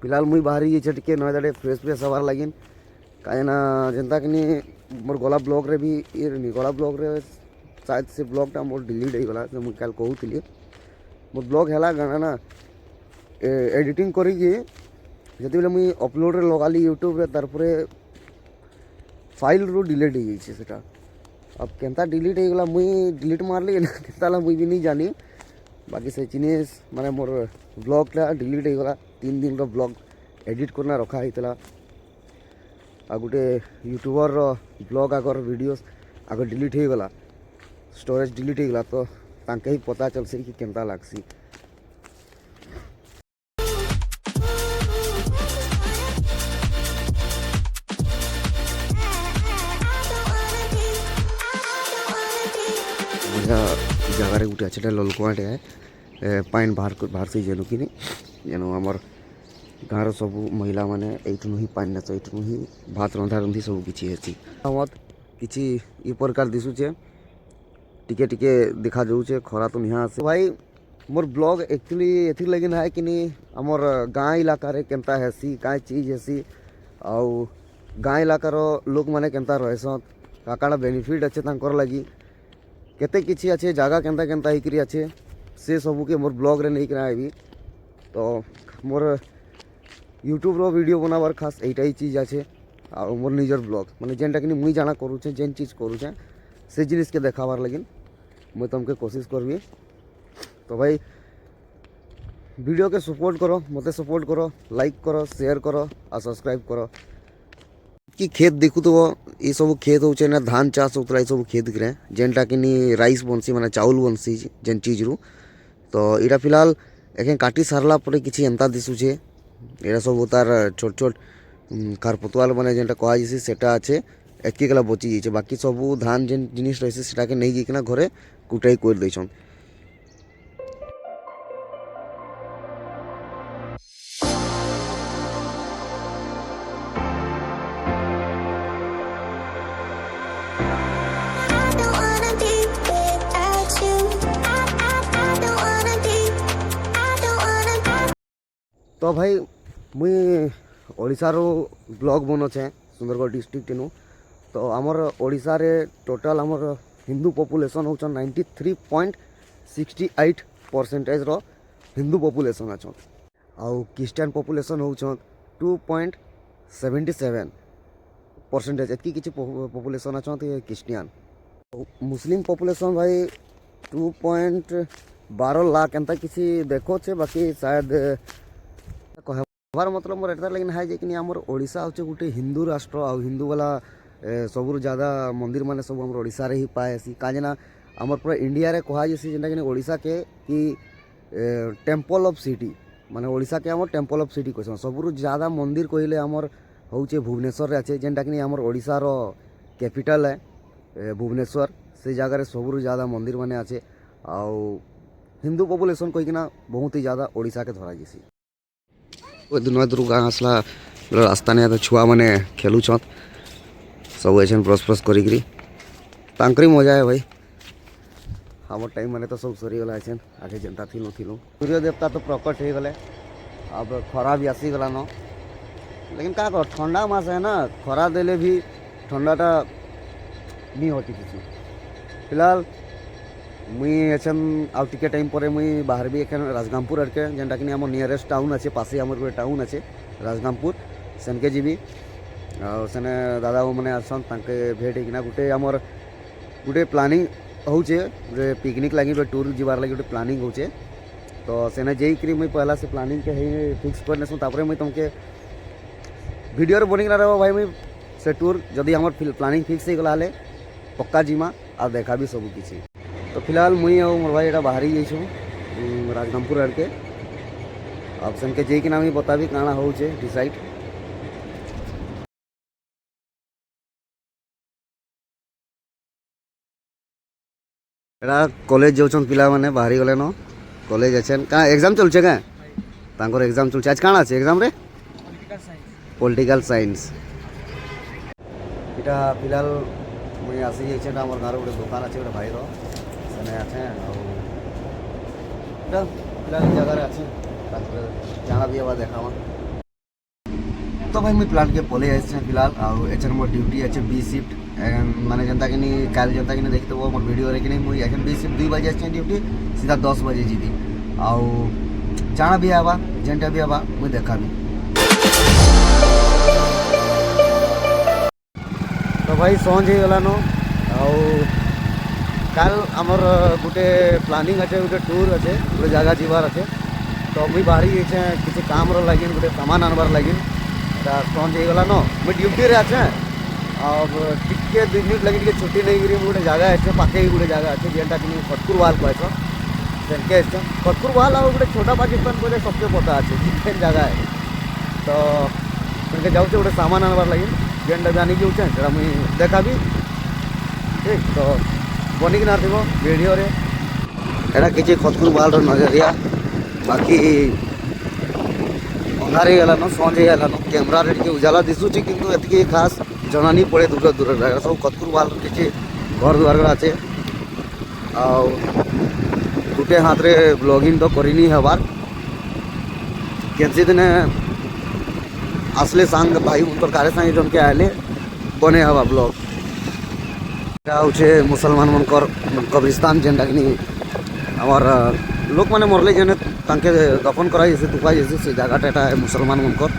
फिलहाल मुई बाहरी जाइए टिके नयदाड़े फ्रेश फ्रेश हबार लगिन कहीं जेनता कि मोर गला ब्लॉग रे भी ये नहीं गला ब्लॉग रे शायद से ब्लॉगटा मोर डिलीट हो गला मुझे कल कहूली मोर ब्लॉग है गाना ना एडिटिंग करी जिते बेले मुई अपलोड रे लगाली यूट्यूब रे तारपरे फाइल रू डिलीट हो जाइए सेटा अब केनता डिलीट हो गला मुई डिलीट मारली ना केनता मुई भी नहीं जानी बाकी से जिनिस माने मोर ब्लॉगटा डिलीट हो गला 3 दिन रो ब्लॉग एडिट करना रखा होता आ गोटे यूट्यूबर रो ब्लॉग आगर वीडियोस आगर डिलीट हो गला स्टोरेज डिलीट हो गला तो तांके ही पता चलसी कि केनता लागसी। जगार गोटे अच्छे ललकुआटे है पाइन बाहर से जेनु कि जेनु आमर गाँव सब महिला मैंने यू ही पानी नाच यू ही भात रंधा रंधी सब किसी हेसी मत किसी ये प्रकार दिशुचे टिके टिके देखा जाऊे खरा तो निहा आसे भाई मोर ब्लॉग एक्चुअली एथि लगे है कि आमर गाँ इलाका रे केनता हेसी क्या चीज हेसी आउ गाँ इलाकार लोक मैंने केनता रहसन काकाड़ा बेनिफिट अच्छे तांकर लगी केते किछि अच्छे जगह केनता केनता होकर अच्छे से सबू के मोर ब्लॉग रे नहीं करा भी तो मोर यूट्यूब रो वीडियो बनाबार खास एटा ही चीज अच्छे आ मोर निजर ब्लॉग माने जेनटा कि मुई जाना करूचे जेन चीज करूचे से जिनिस के देखाबार लगिन मुई तुमके कोशिश करबी तो भाई वीडियो के सपोर्ट करो मते सपोर्ट करो लाइक करो शेयर करो और सब्सक्राइब करो कि खेत देखु तो ये सब खेत होचे ना धान चाष होता है सब खेत गिरे जेनटा कि राइस बनसी माने चाउल बनसी जेन चीज रू तो इटा फिलहाल एखे काटी सारला परे किछि एंता दिसुचे एरा सब तार छोट छोट खारपतवाल बने जेनटा कहा जैसी सेटा अच्छे एक गला बची जाइए बाकी सब धान जेन जिनिस रही सेटा के नहीं जाइकिना घरे कुटाई कर देछन। तो भाई मुई ओडिशारो ब्लॉग बनोचे सुंदरगढ़ डिस्ट्रिक्ट नु तो आमर ओडिशा रे टोटल आमर हिंदू पॉपुलेशन होचन 93.68% रो हिंदू पॉपुलेशन अच्छा आउ क्रिश्चियन पॉपुलेशन होचन 2.77% एतकी किछि पॉपुलेशन अच्छा क्रिश्चियन मुस्लिम पॉपुलेशन भाई 2.12 लाख एंता किसी देखो छे बाकी शायद कहबार मतलब मोर एटा लेकिन है कि आमर ओडिशा होचे गोटे हिंदू राष्ट्र आ हिंदू वाला सबुर ज़्यादा मंदिर माने सब आमर ओडिशा रे ही पाएसी काजना आमर पूरा इंडिया रे कहा जैसी जेनटा कि ओडिशा के कि टेम्पल ऑफ सिटी माने ओडिशा के आमर टेम्पल ऑफ सिटी कहसन सबुर ज़्यादा मंदिर कहले आमर होचे भुवनेश्वर रे अच्छे जेनटा कि आमर ओडिशा रो कैपिटल है भुवनेश्वर से जगह रे सबुर ज़्यादा मंदिर माने अच्छे आउ हिंदू पॉपुलेशन कहीकिना बहुत ही ज़्यादा ओडिशा के धरा जैसी दुनिया दूर गाँ आसला रास्ता नहीं तो छुआ मैंने खेलुछत सब ऐसे ब्रश ब्रश करी तांकरी मजा है भाई हमर टाइम मैंने तो सब सरीगला ऐसे आगे जेनता थी नु सूर्य देवता तो प्रकट हो गले अब खरा भी आसीगला न लेकिन क्या कर ठंडा मास है ना खरा देले भी ठंडाटा नहीं होती किसी फिलहाल मुई एछन आउ टिके टाइम पर मुई बाहर भी एखन राजगामपुर आड़के जेनटा कि आम नियरेस्ट टाउन अच्छे पासे आमर गोटे टाउन अच्छे राजगामपुर सेनके जीवी सेने दादा मैंने आसन तांके भेट होना गोटे आमर गोटे प्लानिंग होचे गोटे पिकनिक लगी गोटे टूर जीवार लगी गोटे प्लानिंग होचे तो सेने जेकरी मुई पहला से प्लानिंग के फिक्स कर नेसु तापरे मुई तुमके वीडियो रे बनिक ना रहो भाई मुई से टूर जदि आमर प्लानिंग फिक्स हो गला पक्का जीमा आ देखा भी सब किसी तो फिलहाल मुई और मोर भाई एटा बाहर ही जाइछु राजगामपुर आड़के अब सेनके जेकि ना बताबी काଣା होचे डिसाइड एटा कॉलेज जाउछन पिला माने बाहरी गले न कॉलेज अछन का एग्जाम चलछे का तांकर एग्जाम चलछे आज काଣା আছে एग्जाम रे पॉलिटिकल साइंस एटा फिलहाल मुई आसी जाइछे ना हमर घर गोटे दुकान আছে गोटे भाई रो सेने आछे और फिलहाल जगह अच्छे जाना भी अब देखावा। तो भाई मुझे प्लांट के पले आसे फिलहाल आछन मोर ड्यूटी अच्छे बी शिफ्ट माने जनता कि काल जनता कि देखते वो मोर वीडियो रे कि मुझे एखन बी शिफ्ट 2 बजे आसे ड्यूटी सीधा 10 बजे जीबी आउ जाना भी आवा जेनटा भी आवा मुझे देखा भी। तो भाई सन्ज हो गलान काल आमर गोटे प्लानिंग अच्छे गोटे टूर अच्छे गोटे जगह जीवार अच्छे तो मुझे बाहरी किसी काम लगे गोटे सामान आनबार लगे सन्ज हो गलान मुझे ड्यूटी रे अच्छे अब टिके 2 मिनट लगे टे छुट्टी नहीं करी गोटे जगह अच्छे पाखे गोटे जगह अच्छे जेनटा कि फटकुर वाल कहस सेनके फटकुर वाल और गोटे छोटा पाकिस्तान बोले सबके पता अच्छे चिकेन जगह है तो सेनके जाऊे गोटे सामान आनबार लगे जेनटा भी आनिक जाऊे से मुझे देखा भी ठीक तो बनिक ना थो वीडियो रे एटा किसी खतकुर वाल नजरिया बाकी अंधार हो गलान सन्ज हो गलान कैमरा रे उजाला दिशुचे किंतु एतकी खास जना नहीं पड़े दूर दूर जगह सब खतकुर वाल किसी घर दुआर अच्छे गुटे हाथ रे ब्लॉगिंग तो करनी हबार केसी दिने आसले सांग भाई उनकर कारे सांगे जन के आले बने हवा ब्लॉग हूँ मुसलमान मनकर कब्रिस्तान जेनटा कि आमर लोक मैंने मरले जेने तांके दफन कराई तुपा जैसे से जगहटा एटा मुसलमान मनकर